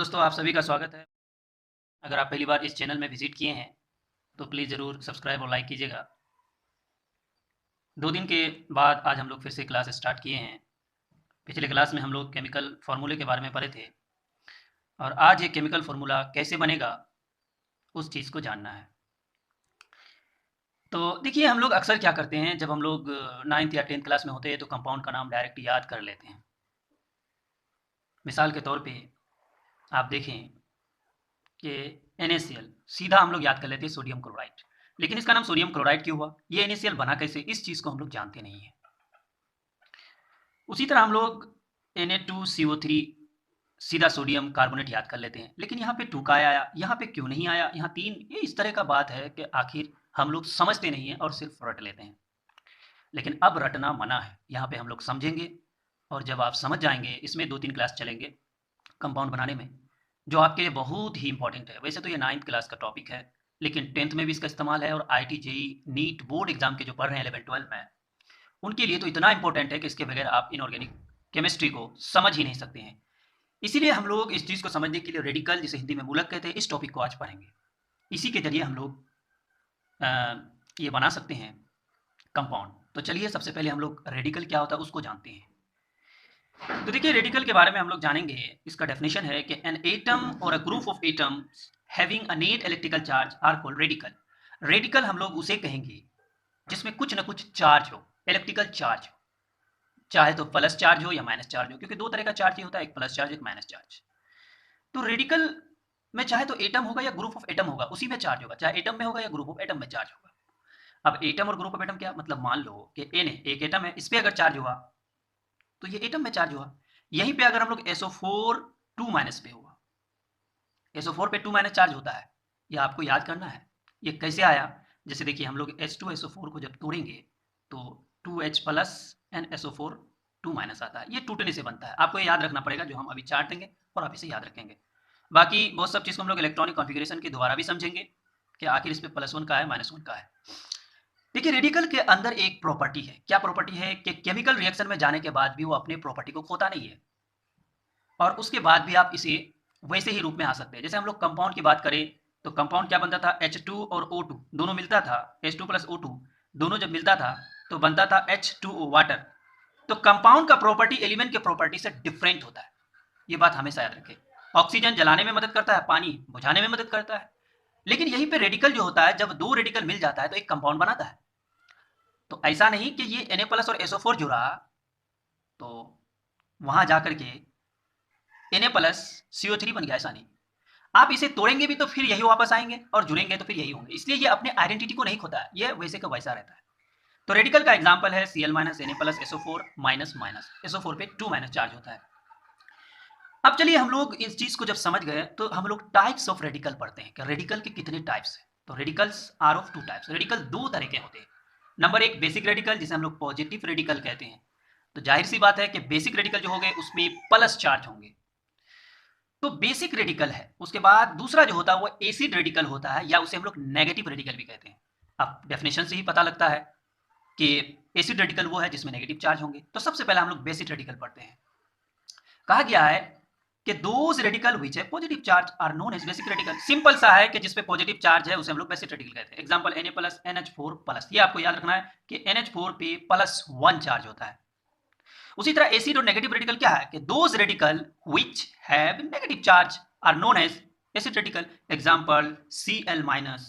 दोस्तों, आप सभी का स्वागत है। अगर आप पहली बार इस चैनल में विज़िट किए हैं, तो प्लीज़ ज़रूर सब्सक्राइब और लाइक कीजिएगा। 2 दिन के बाद आज हम लोग फिर से क्लास स्टार्ट किए हैं। पिछले क्लास में हम लोग केमिकल फ़ॉर्मूले के बारे में पढ़े थे और आज ये केमिकल फ़ॉर्मूला कैसे बनेगा, उस चीज़ को जानना है। तो देखिए, हम लोग अक्सर क्या करते हैं, जब हम लोग 9th या 10th क्लास में होते हैं, तो कंपाउंड का नाम डायरेक्ट याद कर लेते हैं। मिसाल के तौर पे आप देखें कि NaCl सीधा हम लोग याद कर लेते हैं सोडियम क्लोराइड। लेकिन इसका नाम सोडियम क्लोराइड क्यों हुआ? ये NaCl बना कैसे? इस चीज़ को हम लोग जानते नहीं हैं। उसी तरह हम लोग Na2CO3 सीधा सोडियम कार्बोनेट याद कर लेते हैं, लेकिन यहाँ पे 2 का आया, यहाँ पे क्यों नहीं आया, यहाँ 3, ये इस तरह का बात है कि आखिर हम लोग समझते नहीं हैं और सिर्फ रट लेते हैं। लेकिन अब रटना मना है, यहाँ पे हम लोग समझेंगे और जब आप समझ जाएंगे, इसमें 2-3 क्लास चलेंगे कंपाउंड बनाने में, जो आपके लिए बहुत ही इंपॉर्टेंट है। वैसे तो ये 9th क्लास का टॉपिक है, लेकिन 10th में भी इसका इस्तेमाल है और IIT JEE NEET board exam के जो पढ़ रहे हैं 11-12 में, उनके लिए तो इतना इंपॉर्टेंट है कि इसके बगैर आप इनऑर्गेनिक केमिस्ट्री को समझ ही नहीं सकते हैं। इसीलिए हम लोग इस चीज़ को समझने के लिए रेडिकल, जिसे हिंदी में मूलक कहते हैं, इस टॉपिक को आज पढ़ेंगे। इसी के जरिए हम लोग ये बना सकते हैं कंपाउंड। तो चलिए, सबसे पहले हम लोग रेडिकल क्या होता है उसको जानते हैं। तो देखिए, रेडिकल के बारे में हम लोग जानेंगे। इसका डेफिनेशन है कि an atom or a group of atoms having a net electrical charge are called radical. Radical हम लोग उसे कहेंगे जिसमें कुछ ना कुछ चार्ज हो, इलेक्ट्रिकल चार्ज हो, चाहे तो प्लस चार्ज हो या माइनस चार्ज हो, क्योंकि 2 तरह का चार्ज ही होता है, एक प्लस चार्ज, एक माइनस चार्ज। तो रेडिकल में चाहे तो एटम होगा या ग्रुप ऑफ एटम होगा, उसी में चार्ज होगा, चाहे एटम में होगा या ग्रुप ऑफ एटम में चार्ज होगा। अब एटम और ग्रुप ऑफ एटम क्या मतलब, मान लो कि एन एक एटम है, इस पर अगर चार्ज हुआ तो ये एटम में चार्ज हुआ। यहीं पे अगर हम लोग SO4 2 माइनस पे हुआ, SO4 पे 2 माइनस चार्ज होता है, ये आपको याद करना है। ये कैसे आया? जैसे देखिए, हम लोग H2SO4 को जब तोड़ेंगे तो 2H plus and SO4 2 minus आता है। ये टूटने से बनता है, आपको ये याद रखना पड़ेगा, जो हम अभी चार्ट देंगे और आप इसे याद रखेंगे। बाकी बहुत सब चीज़ को हम लोग इलेक्ट्रॉनिक कॉन्फ़िगरेशन के द्वारा भी समझेंगे कि आखिर इस पे +1 का है, -1 का है। देखिए, रेडिकल के अंदर एक प्रॉपर्टी है। क्या प्रॉपर्टी है? कि केमिकल रिएक्शन में जाने के बाद भी वो अपने प्रॉपर्टी को खोता नहीं है और उसके बाद भी आप इसे वैसे ही रूप में आ सकते हैं। जैसे हम लोग कंपाउंड की बात करें, तो कंपाउंड क्या बनता था? H2 और O2 दोनों मिलता था, H2 प्लस O2 दोनों जब मिलता था तो बनता था H2O, वाटर। तो कंपाउंड का प्रॉपर्टी एलिमेंट के प्रॉपर्टी से डिफरेंट होता है, ये बात हमेशा याद रखें। ऑक्सीजन जलाने में मदद करता है, पानी बुझाने में मदद करता है, लेकिन यहीं पे रेडिकल जो होता है, जब 2 रेडिकल मिल जाता है तो एक कंपाउंड बनाता है। तो ऐसा नहीं कि ये Na प्लस और SO4 जुड़ा तो वहां जाकर के Na प्लस CO3 बन गया, ऐसा नहीं। आप इसे तोड़ेंगे भी तो फिर यही वापस आएंगे और जुड़ेंगे तो फिर यही होंगे, इसलिए ये अपने आइडेंटिटी को नहीं खोता है, ये वैसे का वैसा रहता है। तो रेडिकल का एग्जांपल है Cl minus Na plus SO4 minus minus, SO4 पे 2 माइनस चार्ज होता है। अब चलिए, हम लोग इस चीज को जब समझ गए तो हम लोग टाइप्स ऑफ रेडिकल पढ़ते हैं कि रेडिकल के कितने टाइप्स हैं। तो radicals are of 2 types. Radical 2 तरह के होते हैं। नंबर 1 बेसिक रेडिकल, जिसे हम लोग पॉजिटिव रेडिकल कहते हैं। तो जाहिर सी बात है कि बेसिक रेडिकल जो हो गए उसमें प्लस चार्ज होंगे, तो बेसिक रेडिकल है। उसके बाद दूसरा जो होता है वो एसिड रेडिकल होता है, या उसे हम लोग नेगेटिव रेडिकल भी कहते हैं। अब डेफिनेशन से ही पता लगता है कि एसिड रेडिकल वो है जिसमें नेगेटिव चार्ज होंगे। तो सबसे पहले हम लोग बेसिक रेडिकल पढ़ते हैं। कहा गया है कि दोज रेडिकल विच है positive charge are known as basic radical. Simple सा है कि जिसपे पॉजिटिव चार्ज है उसे हम लोग बेसिक रेडिकल कहते हैं। Example Na plus NH4 plus, ये आपको याद रखना है कि NH4 पे +1 चार्ज होता है। उसी तरह एसिड और नेगेटिव रेडिकल क्या है? कि those radical which have negative charge are known as acid radical. Example Cl minus,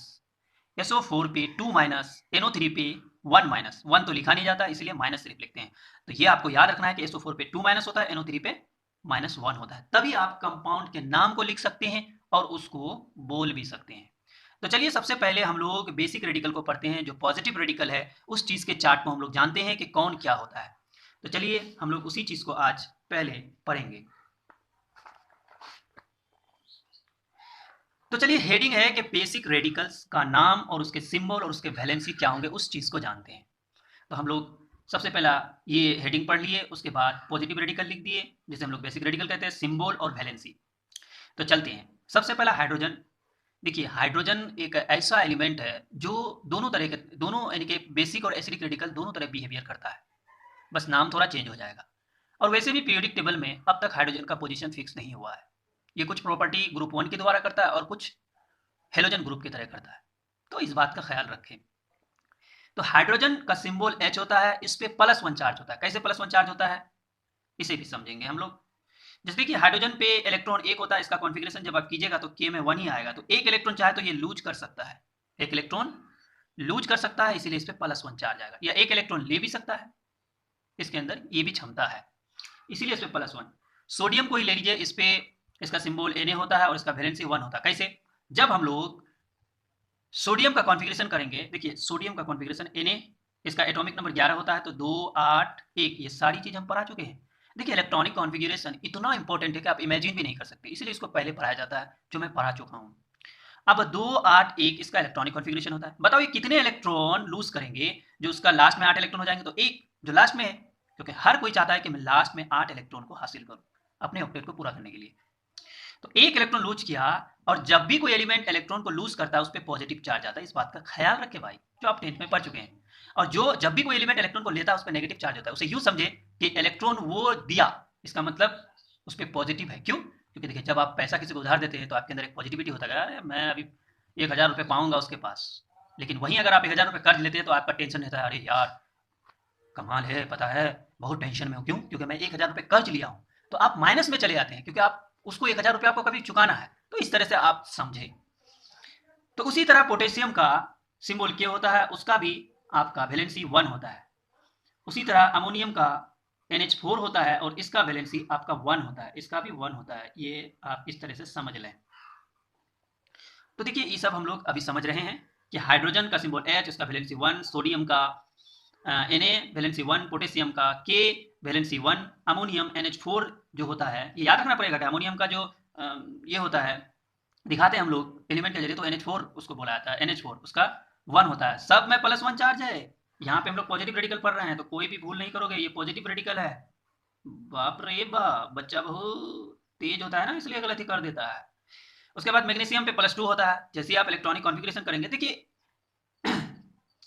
SO4 पे 2 माइनस, NO3 पे 1 माइनस। 1 तो लिखा नहीं जाता, इसलिए माइनस सिर्फ लिखते हैं। तो ये आपको याद रखना है कि SO4 पे 2 माइनस होता है, NO3 पे -1 होता है। तभी आप कंपाउंड के नाम को लिख सकते हैं और उसको बोल भी सकते हैं। तो चलिए, सबसे पहले हम लोग बेसिक रेडिकल को पढ़ते हैं। जो पॉजिटिव रेडिकल है उस चीज के चार्ट को हम लोग जानते हैं कि कौन क्या होता है। तो चलिए, हम लोग उसी चीज को आज पहले पढ़ेंगे। तो चलिए, हेडिंग है कि बेसिक रेडिकल्स का नाम और उसके सिंबल और उसके वैलेंसी क्या होंगे, उस चीज को जानते हैं। तो हम लोग सबसे पहला ये हेडिंग पढ़ लिए, उसके बाद पॉजिटिव रेडिकल लिख दिए जिसे हम लोग बेसिक रेडिकल कहते हैं, सिंबल और वैलेंसी। तो चलते हैं। सबसे पहला हाइड्रोजन। देखिए, हाइड्रोजन एक ऐसा एलिमेंट है जो दोनों तरह के, दोनों यानी कि बेसिक और एसिडिक रेडिकल दोनों तरह बिहेवियर करता है, बस नाम थोड़ा चेंज हो जाएगा। और वैसे भी पीरियोडिक टेबल में अब तक हाइड्रोजन का पोजीशन फिक्स नहीं हुआ है। ये कुछ प्रॉपर्टी ग्रुप 1 के द्वारा करता है और कुछ हेलोजन ग्रुप की तरह करता है, तो इस बात का ख्याल रखें। तो हाइड्रोजन का सिंबल H होता है, इस पे +1 चार्ज होता है। कैसे +1 चार्ज होता है इसे भी समझेंगे हम लोग। जैसे कि हाइड्रोजन पे इलेक्ट्रॉन 1 होता है, इसका कॉन्फ़िगरेशन जब आप कीजिएगा तो K में 1 ही आएगा, तो एक इलेक्ट्रॉन चाहे तो ये लूज कर सकता है, एक इलेक्ट्रॉन लूज कर सकता है, इसीलिए इस पे +1 चार्ज आएगा, या एक इलेक्ट्रॉन ले भी सकता है, इसके अंदर ये भी क्षमता है, इसीलिए इस पे +1। सोडियम को ही ले लीजिए, इस पे इसका सिंबल Na होता है और इसका वैलेंसी 1 होता है। कैसे? जब हम लोग सोडियम का कॉन्फ़िगरेशन करेंगे, देखिए सोडियम का कॉन्फ़िगरेशन Na, इसका एटॉमिक नंबर 11 होता है, तो 2 8 1, ये सारी चीज़ हम पढ़ा चुके हैं। देखिए इलेक्ट्रॉनिक कॉन्फ़िगरेशन इतना इंपॉर्टेंट है कि आप इमेजिन भी नहीं कर सकते, इसलिए इसको पहले पढ़ाया जाता है, जो मैं पढ़ा चुका हूँ। अब 2 8 1 इसका इलेक्ट्रॉनिक कॉन्फ़िगरेशन होता है। बताओ ये कितने इलेक्ट्रॉन लूज करेंगे? जो उसका लास्ट में 8 इलेक्ट्रॉन हो जाएंगे, तो एक जो लास्ट में है, क्योंकि हर कोई चाहता है कि मैं लास्ट में 8 इलेक्ट्रॉन को हासिल करूं अपने ऑक्टेट को पूरा करने के लिए। तो एक इलेक्ट्रॉन लूज किया, और जब भी कोई एलिमेंट इलेक्ट्रॉन को लूज करता है उस पर पॉजिटिव चार्ज आता है, इस बात का ख्याल रखें भाई, जो आप 10th में पढ़ चुके हैं। और जो जब भी कोई एलिमेंट इलेक्ट्रॉन को लेता है उस पर नेगेटिव चार्ज होता है, उसे यूं समझे कि इलेक्ट्रॉन वो दिया, इसका मतलब उस पर पॉजिटिव है। क्यों? क्योंकि देखिए जब आप पैसा किसी को उधार देते हैं तो आपके अंदर एक पॉजिटिविटी होता है, अरे मैं अभी 1000 रुपये पाऊंगा उसके पास। लेकिन वहीं अगर आप 1000 रुपये कर्ज लेते हैं तो आपका टेंशन रहता है, अरे यार कमाल है, पता है बहुत टेंशन में हूँ। क्यों? क्योंकि मैं 1000 रुपये कर्ज लिया हूँ, तो आप माइनस में चले जाते हैं, क्योंकि आप उसको 1000 रुपये आपको कभी चुकाना है। तो इस तरह से आप समझे। तो उसी तरह पोटेशियम का सिंबल क्या होता है, उसका भी आपका वैलेंसी 1 होता है। उसी तरह अमोनियम का NH4 होता है और इसका वैलेंसी आपका 1 होता है, इसका भी 1 होता है। ये आप इस तरह से समझ लें। तो देखिए ये सब हम लोग अभी समझ रहे हैं कि हाइड्रोजन का सिंबल H, इसका वैलेंसी 1, सोडियम का Na वैलेंसी 1, पोटेशियम का K वैलेंसी 1, अमोनियम NH4 जो होता है, ये याद रखना पड़ेगा कि अमोनियम का जो ये होता है, दिखाते हैं हम लोग एलिमेंट के जरिए, तो NH4 उसको बोला जाता है, NH4 उसका 1 होता है। सब में +1 चार्ज है। यहाँ पे हम लोग पॉजिटिव रेडिकल पढ़ रहे हैं, तो कोई भी भूल नहीं करोगे, ये पॉजिटिव रेडिकल है। बाप रे बाप, बच्चा बहुत तेज होता है ना, इसलिए गलती कर देता है। उसके बाद मैग्नीशियम पे +2 होता है। जैसे आप इलेक्ट्रॉनिक कॉन्फ़िगरेशन करेंगे, देखिए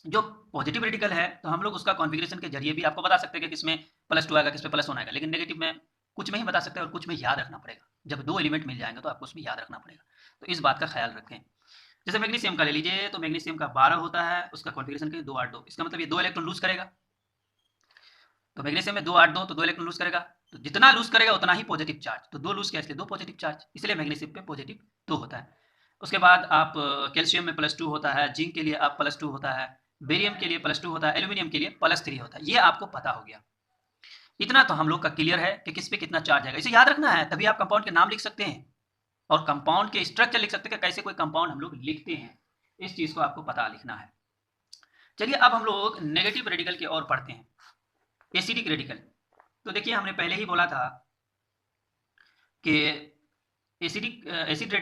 जो पॉजिटिव रेडिकल है तो हम लोग उसका कॉन्फ़िगरेशन के जरिए भी आपको बता सकते हैं कि किसमें +2 आएगा, किसमें +1 आएगा। लेकिन नेगेटिव में कुछ में ही बता सकते हैं और कुछ में याद रखना पड़ेगा। जब 2 एलिमेंट मिल जाएंगे तो आपको उसमें याद रखना पड़ेगा, तो इस बात का ख्याल रखें। जैसे मैग्नीशियम का ले लीजिए, तो मैग्नीशियम का 12 होता है, उसका कॉन्फ़िगरेशन करिए 2 8 2, इसका मतलब ये 2 इलेक्ट्रॉन लूज करेगा। तो मैग्नीशियम में 2 8 2, तो 2 इलेक्ट्रॉन लूज करेगा, तो जितना लूज करेगा उतना ही पॉजिटिव चार्ज, तो 2 लूज किया इसलिए 2 पॉजिटिव चार्ज, इसलिए मैग्नीशियम पे पॉजिटिव 2 होता है। उसके बाद आप कैल्शियम में +2 होता है, जिंक के लिए आप +2 होता है, बेरियम के लिए +2 होता है, एल्यूमिनियम के लिए +3 होता है। ये आपको पता हो गया। इतना तो हम लोग का क्लियर है कि किस पे कितना चार्ज आएगा, इसे याद रखना है, तभी आप कंपाउंड के नाम लिख सकते हैं और कंपाउंड के स्ट्रक्चर लिख सकते हैं कि कैसे कोई कंपाउंड हम लोग लिखते हैं। इस चीज को आपको पता लिखना है। चलिए अब हम लोग नेगेटिव रेडिकल की ओर पढ़ते हैं, एसिडिक रेडिकल। तो देखिए हमने पहले ही बोला था कि acid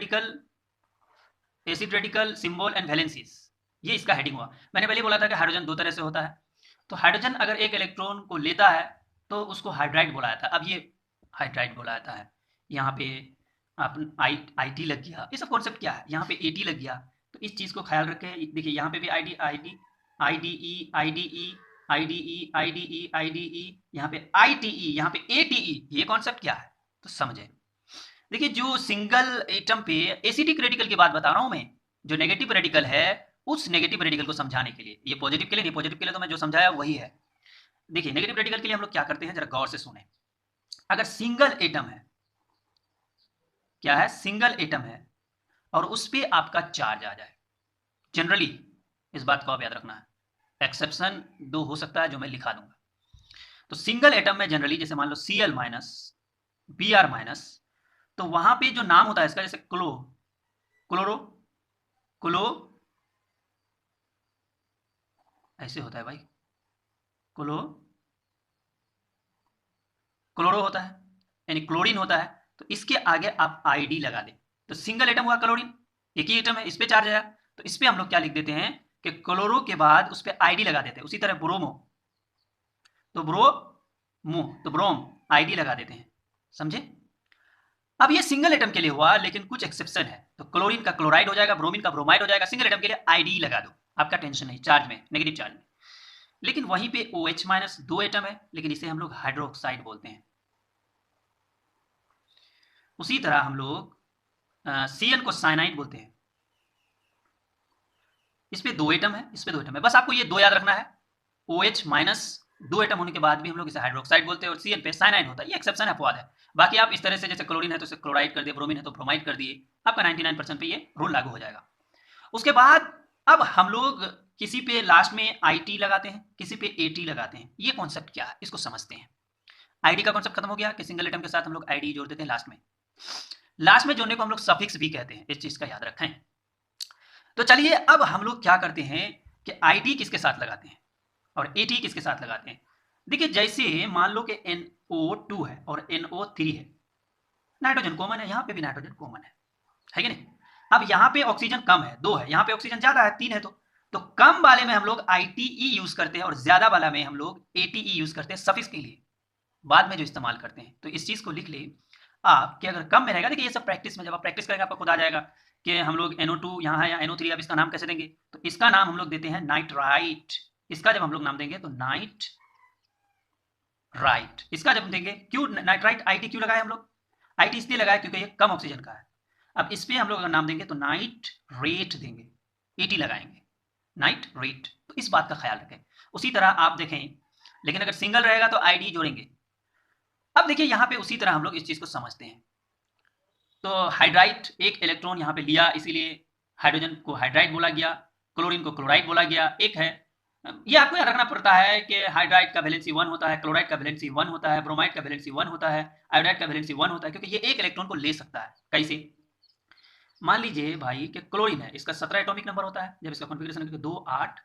radical symbol and valencies, ये इसका हेडिंग हुआ। मैंने पहले बोला था कि हाइड्रोजन 2 तरह से होता है। तो हाइड्रोजन अगर एक इलेक्ट्रॉन को लेता है तो उसको हाइड्राइड बोला जाता है। अब ये हाइड्राइड बोला जाता है। यहाँ पे आप आई टी लग गया, ये सब कॉन्सेप्ट क्या है, यहाँ पे ए टी लग गया, तो इस चीज़ को ख्याल रखें। देखिए यहाँ पे भी I D I D I D E I D E I D E I D E I D E, यहाँ पे आई टी ई, यहाँ पे ए टी ई, ये कॉन्सेप्ट क्या है तो समझे। देखिए जो सिंगल एटम पे एसिडिक रेडिकल की बात बता रहा हूं मैं, जो नेगेटिव रेडिकल है उस नेगेटिव रेडिकल को समझाने के लिए, ये पॉजिटिव के लिए नहीं, पॉजिटिव के लिए तो मैं जो समझाया वही है। देखिए नेगेटिव रेडिकल के लिए हम लोग क्या करते हैं, जरा गौर से सुने। अगर सिंगल एटम है, क्या है, सिंगल एटम है और उस पर आपका चार्ज आ जाए, जनरली इस बात को आप याद रखना है, एक्सेप्शन 2 हो सकता है जो मैं लिखा दूंगा। तो सिंगल एटम में जनरली जैसे मान लो Cl माइनस, Br माइनस, तो वहां पे जो नाम होता है इसका, जैसे क्लोरो, क्लो ऐसे होता है भाई, क्लोरो होता है, यानी क्लोरीन होता है, तो इसके आगे आप आईडी लगा दें, तो सिंगल एटम हुआ क्लोरीन, एक ही एटम है, इस पे चार्ज आया, तो इस पे हम लोग क्या लिख देते हैं कि क्लोरो के बाद उस पर आईडी लगा देते हैं। उसी तरह ब्रोमो, तो ब्रोम आईडी लगा देते हैं, समझे। अब ये सिंगल एटम के लिए हुआ, लेकिन कुछ एक्सेप्शन है, तो क्लोरीन का क्लोराइड हो जाएगा, ब्रोमीन का ब्रोमाइड हो जाएगा, सिंगल एटम के लिए आईडी लगा दो, आपका टेंशन नहीं चार्ज में, नेगेटिव चार्ज में। लेकिन वहीं पे OH माइनस 2 एटम है, लेकिन इसे हम लोग हाइड्रोक्साइड बोलते हैं। उसी तरह हम लोग CN को साइनाइड बोलते हैं। इस पे 2 एटम है, इस पे 2 एटम है, बस आपको ये 2 याद रखना है। OH माइनस 2 एटम होने के बाद भी हम लोग इसे हाइड्रोक्साइड बोलते हैं और CN पे साइनाइड होता है। ये एक्सेप्शन अपवाद है। बाकी आप इस तरह से जैसे क्लोरीन है तो इसे क्लोराइड कर दिए, ब्रोमीन है तो ब्रोमाइड कर दिए, आपका 99% पे ये रूल लागू हो जाएगा। उसके बाद अब हम लोग किसी पे लास्ट में IT लगाते हैं, किसी पे AT लगाते हैं। ये कॉन्सेप्ट क्या है इसको समझते हैं। आईडी का कॉन्सेप्ट खत्म हो गया कि सिंगल एटम के साथ हम लोग आईडी जोड़ देते हैं लास्ट में। लास्ट में जोड़ने को हम लोग सफिक्स भी कहते हैं, इस चीज का याद रखें। तो चलिए अब हम लोग क्या करते हैं कि आईडी किसके साथ लगाते हैं और एटी किसके साथ लगाते हैं। देखिए जैसे मान लो कि NO2 है और NO3 है, नाइट्रोजन कॉमन है, यहाँ पे भी नाइट्रोजन कॉमन है कि नहीं। अब यहाँ पे ऑक्सीजन कम है 2 है, यहाँ पे ऑक्सीजन ज्यादा है 3 है, तो कम वाले में हम लोग ITE यूज करते हैं और ज्यादा वाला में हम लोग ATE यूज करते हैं सफिक्स के लिए, बाद में जो इस्तेमाल करते हैं। तो इस चीज को लिख ले आप कि अगर कम में रहेगा, देखिए ये सब प्रैक्टिस में जब आप प्रैक्टिस करेंगे आपको खुद आ जाएगा कि हम लोग NO2 यहाँ है या NO3, अब इसका नाम कैसे देंगे, तो इसका नाम हम लोग देते हैं नाइट्राइट। इसका जब हम लोग नाम देंगे तो नाइट राइट, इसका जब देंगे, क्यों नाइट्राइट IT क्यों लगाए हम लोग, IT इसलिए लगाए क्योंकि ये कम ऑक्सीजन का है। अब इस पे हम लोग अगर नाम देंगे तो नाइट रेट देंगे, ET लगाएंगे, नाइट रेट। तो इस बात का ख्याल रखें। उसी तरह आप देखें, लेकिन अगर सिंगल रहेगा तो ID जोड़ेंगे। अब देखिए यहाँ पे उसी तरह हम लोग इस चीज को समझते हैं। तो हाइड्राइट एक इलेक्ट्रॉन यहाँ पे लिया, इसीलिए हाइड्रोजन को हाइड्राइट बोला गया, क्लोरीन को क्लोराइड बोला गया। एक है, ये आपको याद रखना पड़ता है कि हाइड्राइट का वैलेंसी 1 होता है, क्लोराइड का वैलेंसी 1 होता है, ब्रोमाइड का वैलेंसी 1 होता है, आयोडाइड का वैलेंसी 1 होता है, क्योंकि ये एक इलेक्ट्रॉन को ले सकता है। कैसे, मान लीजिए भाई कि क्लोरीन है, इसका 17 एटॉमिक नंबर होता है, जब इसका कॉन्फ़िगरेशन 2 8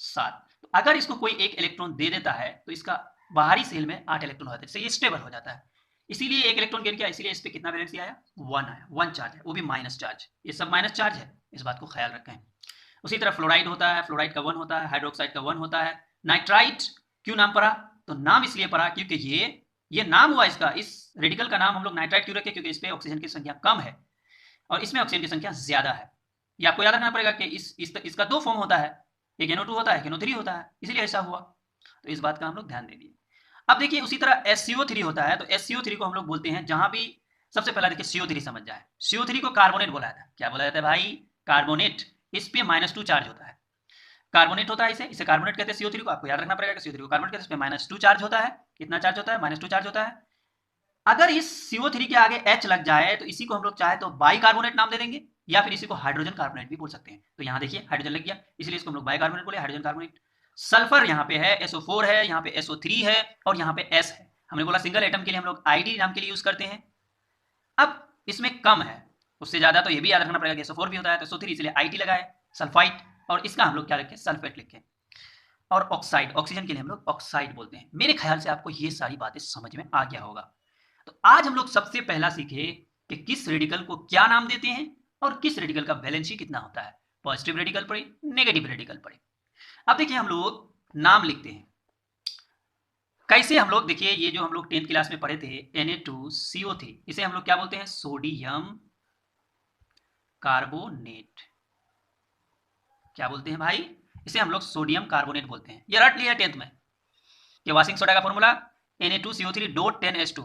7, तो अगर इसको कोई एक इलेक्ट्रॉन दे देता है तो इसका बाहरी सेल में 8 इलेक्ट्रॉन होते हैं, इससे ये स्टेबल हो जाता है। इसीलिए एक इलेक्ट्रॉन गेन किया, इसीलिए इस पे कितना वैलेंसी आया, 1 आया, 1 चार्ज है, वो भी माइनस चार्ज, ये सब माइनस चार्ज है, इस बात को ख्याल रखें। उसी तरह फ्लोराइड होता है, फ्लोराइड का 1 होता है, हाइड्रोक्साइड का 1 होता है। नाइट्राइट क्यों नाम पड़ा, तो नाम इसलिए पड़ा क्योंकि ये नाम हुआ इसका, इस रेडिकल का नाम हम लोग नाइट्राइट क्यों रखे, क्योंकि इस पे ऑक्सीजन की संख्या कम है और इसमें ऑक्सीजन की संख्या ज्यादा है। ये आपको याद रखना पड़ेगा कि इसका 2 फॉर्म होता है, एक NO2 होता है, एक NO3 होता है, इसीलिए ऐसा हुआ। तो इस बात का हम लोग ध्यान दे दिए। अब देखिए उसी तरह SCO3 होता है, तो SCO3 को हम लोग बोलते हैं, जहां भी सबसे पहला देखिए CO3 समझ जाए, CO3 को कार्बोनेट बोला जाता है। क्या बोला जाता है भाई, कार्बोनेट। इस पे -2 चार्ज होता है, कार्बोनेट होता है, इसे कार्बोनेट कहते हैं। CO3 को आपको याद रखना पड़ेगा कि CO3 को कार्बोनेट कहते हैं, इस पे -2 चार्ज होता है। कितना चार्ज होता है, -2 चार्ज होता है। अगर इस CO3 के आगे H लग जाए तो इसी को हम लोग चाहे तो बाइकार्बोनेट नाम दे देंगे, या फिर इसी को हाइड्रोजन कार्बोनेट भी बोल सकते हैं। तो यहाँ देखिए हाइड्रोजन लग गया, इसलिए इसको हम लोग बाइकार्बोनेट बोले, हाइड्रोजन कार्बोनेट। सल्फर यहाँ पे है, SO4 है, यहाँ पे SO3 है और यहाँ पे S है। हमने बोला सिंगल एटम के लिए हम लोग ID नाम के लिए यूज करते हैं। अब इसमें कम है, उससे ज्यादा तो ये भी याद रखना पड़ेगा कि SO4 भी होता है, तो SO3 इसलिए IT लगाए, सल्फाइट, और इसका हम लोग क्या लिखें, सल्फेट लिखें। और ऑक्साइड, ऑक्सीजन के लिए हम लोग ऑक्साइड बोलते हैं। मेरे ख्याल से आपको ये सारी बातें समझ में आ गया होगा। तो आज हम लोग सबसे पहला सीखे कि किस रेडिकल को क्या नाम देते हैं और किस रेडिकल का वैलेंसी कितना होता है। पॉजिटिव रेडिकल पढ़े, नेगेटिव रेडिकल पढ़े। अब देखिए हम लोग नाम लिखते हैं कैसे। हम लोग देखिए ये जो हम लोग 10th क्लास में पढ़े थे Na2CO3, इसे हम लोग क्या बोलते हैं, सोडियम कार्बोनेट। क्या बोलते हैं भाई, इसे हम लोग सोडियम कार्बोनेट बोलते हैं। ये रट लिया 10th में कि वाशिंग सोडा का फॉर्मूला Na2CO3.10H2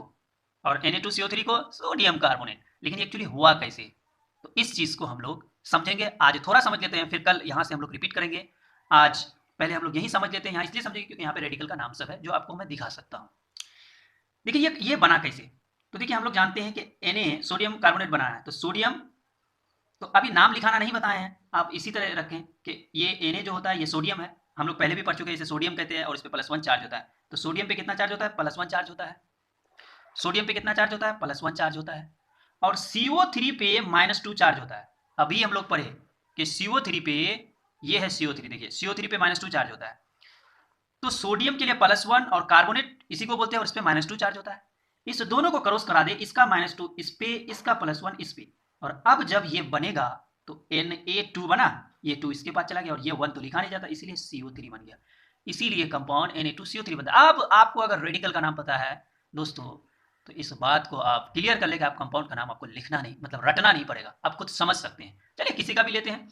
और Na2CO3 को सोडियम कार्बोनेट। लेकिन एक्चुअली हुआ कैसे, तो इस चीज को हम लोग समझेंगे। आज थोड़ा समझ लेते हैं, फिर कल यहाँ से हम लोग रिपीट करेंगे। आज पहले हम लोग यही समझ लेते हैं, यहाँ इसलिए समझेंगे क्योंकि यहाँ पे रेडिकल का नाम सब है जो आपको मैं दिखा सकता हूँ। देखिए ये बना कैसे, तो देखिए हम लोग जानते हैं कि Na सोडियम कार्बोनेट बना है, तो सोडियम, तो अभी नाम लिखाना नहीं बताए हैं, आप इसी तरह रखें कि ये Na जो होता है ये सोडियम है, हम लोग पहले भी पढ़ चुके हैं, इसे सोडियम कहते हैं और इस पे +1 चार्ज होता है। तो सोडियम पे कितना चार्ज होता है, +1 चार्ज होता है। सोडियम पे कितना चार्ज होता है, +1 चार्ज होता है। और CO3 पे -2 चार्ज होता है। अभी हम लोग पढ़े कि CO3 पे, ये है CO3, देखिए CO3 पे -2 चार्ज होता है। तो सोडियम के लिए +1 और कार्बोनेट इसी को बोलते हैं और इस पे -2 चार्ज होता है। इस दोनों को क्रॉस करा दे, इसका -2 इस पे, इसका +1 इस पे, और अब जब ये बनेगा तो Na2 बना, ये 2 इसके पास चला गया और ये 1 तो लिखा नहीं जाता, इसीलिए CO3 बन गया। इसीलिए कंपाउंड Na2CO3 बनता है। अब आपको अगर रेडिकल का नाम पता है दोस्तों, तो इस बात को आप क्लियर कर लेंगे, आप कंपाउंड का नाम आपको लिखना नहीं, मतलब रटना नहीं पड़ेगा, आप खुद समझ सकते हैं। चलिए किसी का भी लेते हैं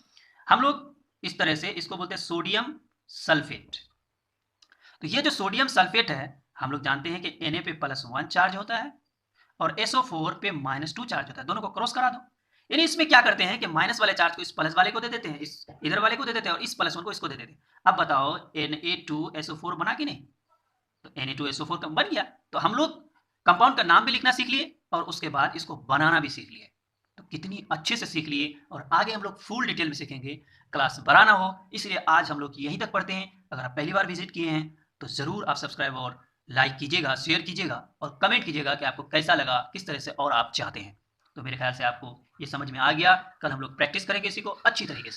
हम लोग, इस तरह से इसको बोलते हैं सोडियम सल्फेट। तो ये जो सोडियम सल्फेट है, हम लोग जानते हैं कि Na पे +1 चार्ज होता है और SO4 पे -2 चार्ज होता है, दोनों को क्रॉस करा दो। यानी इसमें क्या करते हैं कि माइनस वाले चार्ज को इस प्लस वाले को दे देते हैं, इस इधर वाले को दे देते हैं और इस प्लस वन को इसको दे देते हैं। अब बताओ Na2SO4 बना कि नहीं? तो Na2SO4 बन गया। तो हम लोग कंपाउंड का नाम भी लिखना सीख लिए और उसके बाद इसको बनाना भी सीख लिए। तो कितनी अच्छे से सीख लिए और आगे हम लोग फुल डिटेल में सीखेंगे, क्लास बढ़ाना हो, इसलिए आज हम लोग यहीं तक पढ़ते हैं। अगर आप पहली बार विजिट किए हैं तो ज़रूर आप सब्सक्राइब और लाइक कीजिएगा, शेयर कीजिएगा और कमेंट कीजिएगा कि आपको कैसा लगा, किस तरह से और आप चाहते हैं। तो मेरे ख्याल से आपको ये समझ में आ गया। कल हम लोग प्रैक्टिस करेंगे इसी को अच्छी तरीके से।